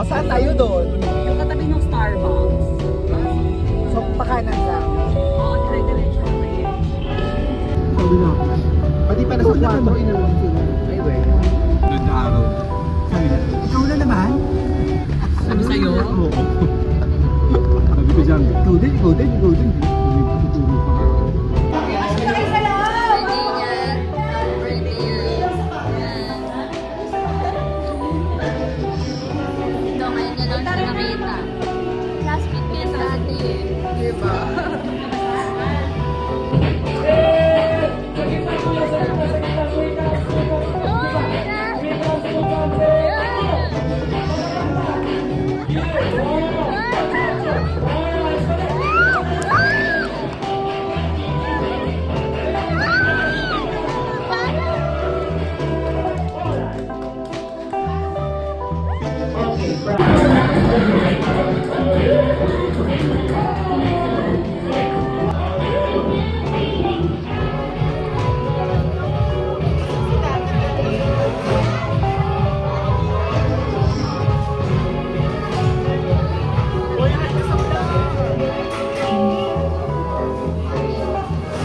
Saan tayo doon? Yung katabi ng Starbucks. So, pakanan lang. Oo, dire-diretso na kayo. Sabi na ako. Pati pa nasa kwarto, inalawag sila. Ay, wait. Good na araw. Sabi na. Ikaw na naman? Sabi sa'yo? Oo. Sabi ko dyan. Ikaw din, ikaw din, ikaw din. Sabi ko tuturo pa. Ito, ngayon niya lang siya nakita. Classmate ko yan dati eh. Diba?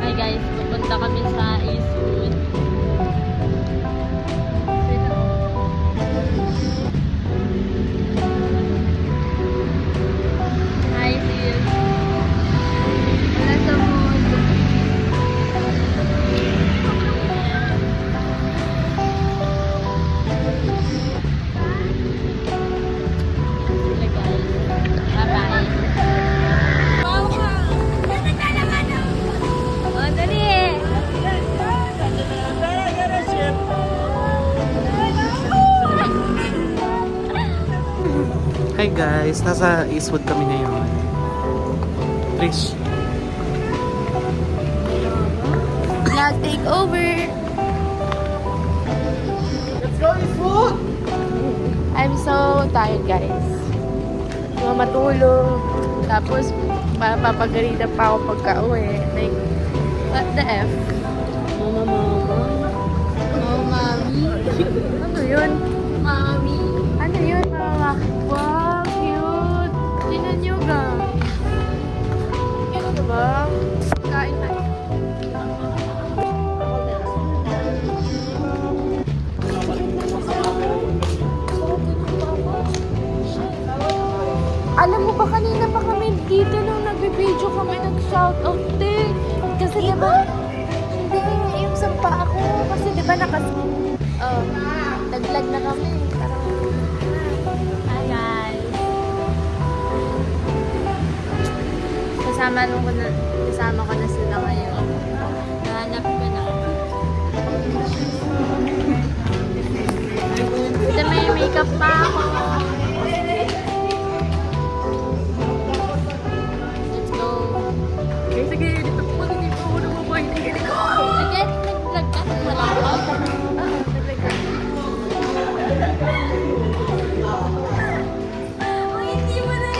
Hi guys, pupunta kami sa Eastwood. Hi, sis. Wala sa mood. Sige guys. Bye-bye. Oh, dali! Hi guys, nasa Eastwood kami ngayon. Trish. Vlog take over! Let's go Eastwood! I'm so tired guys. Matulog. Tapos, papagarita pa ako pagka-uwi. Like, what the F? Mama. Mami. Ano yun? Mami. Ano yun, mama? Wow, cute. Tinan nyo ga. Cute ba? Kain tayo. Alam mo ba, kanina pa kami dito nung nagbe-video kami, nag-shoutout din. Kasi diba, hindi, yung sampa ako. Kasi diba nag-vlog na kami. Parang, hi guys. Kasama ko na sila ngayon. Nahanap ko na. Ito may makeup pa ako. Let's go. Okay, sige, dito po. Hindi po ako namaboy. Hindi ko. Again, nag-vlog ka? Wala ko? Nag-like ka. Uy, hindi mo na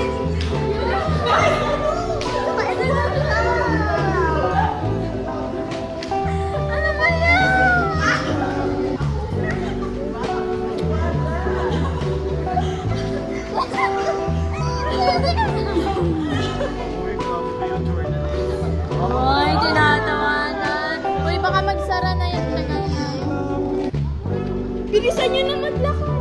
ano ba yan? Uy, tinatawanan. Uy, baka magsara na yung tagal na. Bilisan nyo na maglakad.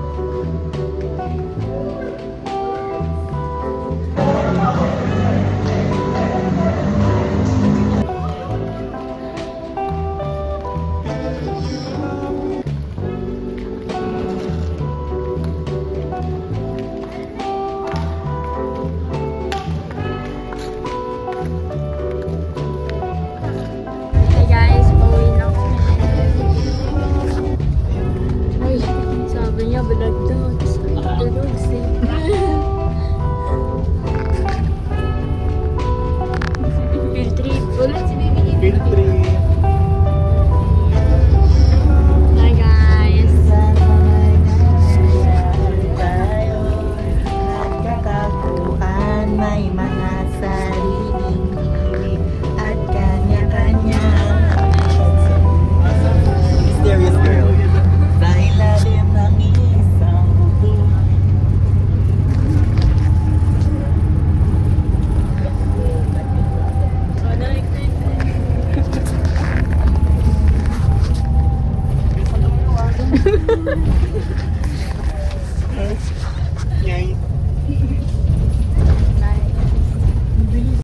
Hey guys, pauwi na kami. Ay, sabi niya